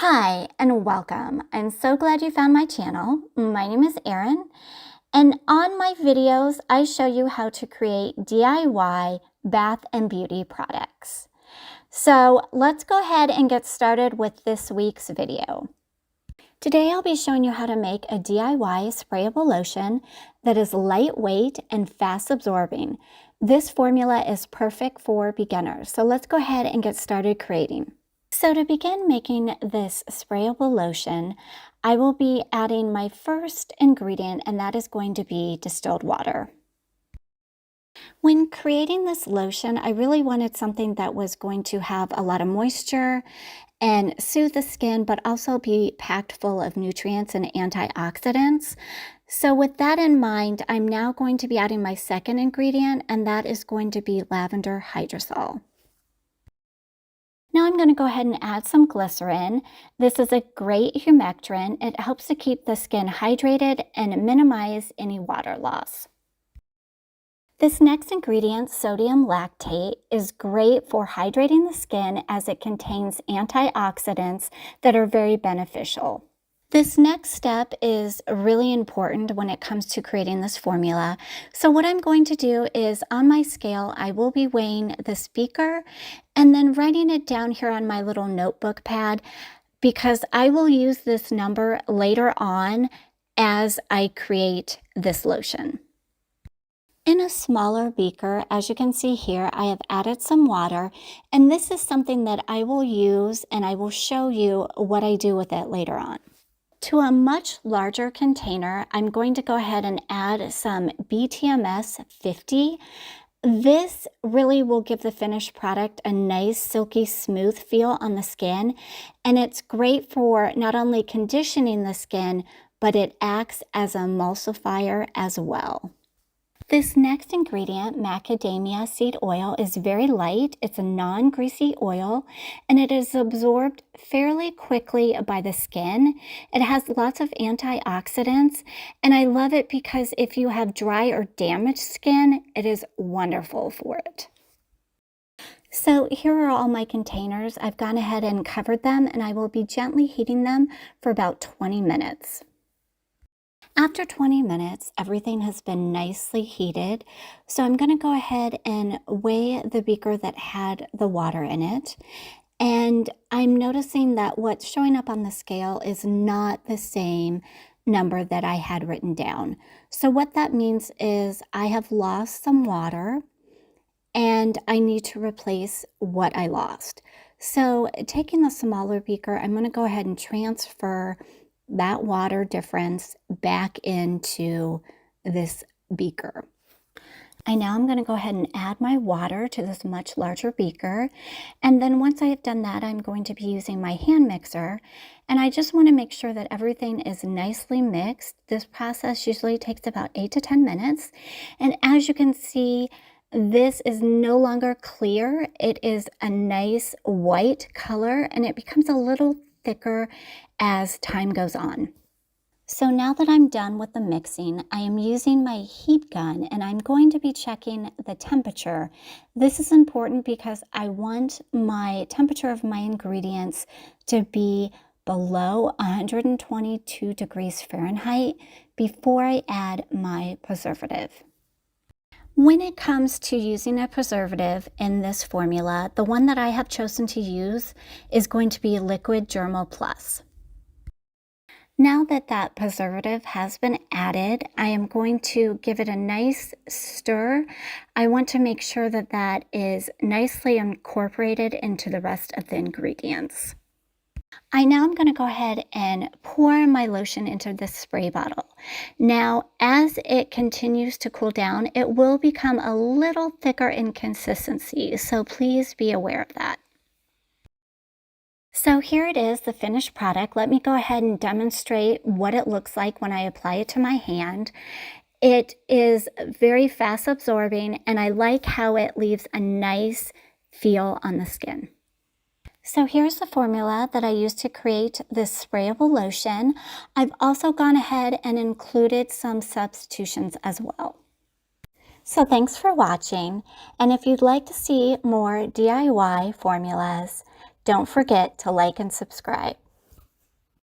Hi and welcome. I'm so glad you found my channel. My name is Erin, and on my videos I show you how to create DIY bath and beauty products. So let's go ahead and get started with this week's video. Today I'll be showing you how to make a DIY sprayable lotion that is lightweight and fast absorbing. This formula is perfect for beginners, so let's go ahead and get started creating. So to begin making this sprayable lotion, I will be adding my first ingredient, and that is going to be distilled water. When creating this lotion, I really wanted something that was going to have a lot of moisture and soothe the skin, but also be packed full of nutrients and antioxidants. So with that in mind, I'm now going to be adding my second ingredient, and that is going to be lavender hydrosol. Now I'm going to go ahead and add some glycerin. This is a great humectant. It helps to keep the skin hydrated and minimize any water loss. This next ingredient, sodium lactate, is great for hydrating the skin as it contains antioxidants that are very beneficial. This next step is really important when it comes to creating this formula. So what I'm going to do is on my scale, I will be weighing this beaker and then writing it down here on my little notebook pad because I will use this number later on as I create this lotion. In a smaller beaker, as you can see here, I have added some water, and this is something that I will use and I will show you what I do with it later on. To a much larger container, I'm going to go ahead and add some BTMS 50. This really will give the finished product a nice silky smooth feel on the skin, and it's great for not only conditioning the skin, but it acts as an emulsifier as well. This next ingredient, macadamia seed oil, is very light. It's a non-greasy oil, and it is absorbed fairly quickly by the skin. It has lots of antioxidants, and I love it because if you have dry or damaged skin, it is wonderful for it. So here are all my containers. I've gone ahead and covered them, and I will be gently heating them for about 20 minutes. After 20 minutes, everything has been nicely heated. So I'm going to go ahead and weigh the beaker that had the water in it. And I'm noticing that what's showing up on the scale is not the same number that I had written down. So what that means is I have lost some water and I need to replace what I lost. So taking the smaller beaker, I'm going to go ahead and transfer that water difference back into this beaker. I'm going to go ahead and add my water to this much larger beaker. And then once I have done that, I'm going to be using my hand mixer. And I just want to make sure that everything is nicely mixed. This process usually takes about 8 to 10 minutes. And as you can see, this is no longer clear. It is a nice white color, and it becomes a little thicker as time goes on. So now that I'm done with the mixing, I am using my heat gun and I'm going to be checking the temperature. This is important because I want my temperature of my ingredients to be below 122 degrees Fahrenheit before I add my preservative. When it comes to using a preservative in this formula, the one that I have chosen to use is going to be Liquid Germal Plus. Now that that preservative has been added, I am going to give it a nice stir. I want to make sure that that is nicely incorporated into the rest of the ingredients. I now am going to go ahead and pour my lotion into this spray bottle. Now, as it continues to cool down, it will become a little thicker in consistency, so please be aware of that. So here it is, the finished product. Let me go ahead and demonstrate what it looks like when I apply it to my hand. It is very fast absorbing, and I like how it leaves a nice feel on the skin. So here's the formula that I used to create this sprayable lotion. I've also gone ahead and included some substitutions as well. So thanks for watching, and if you'd like to see more DIY formulas, don't forget to like and subscribe.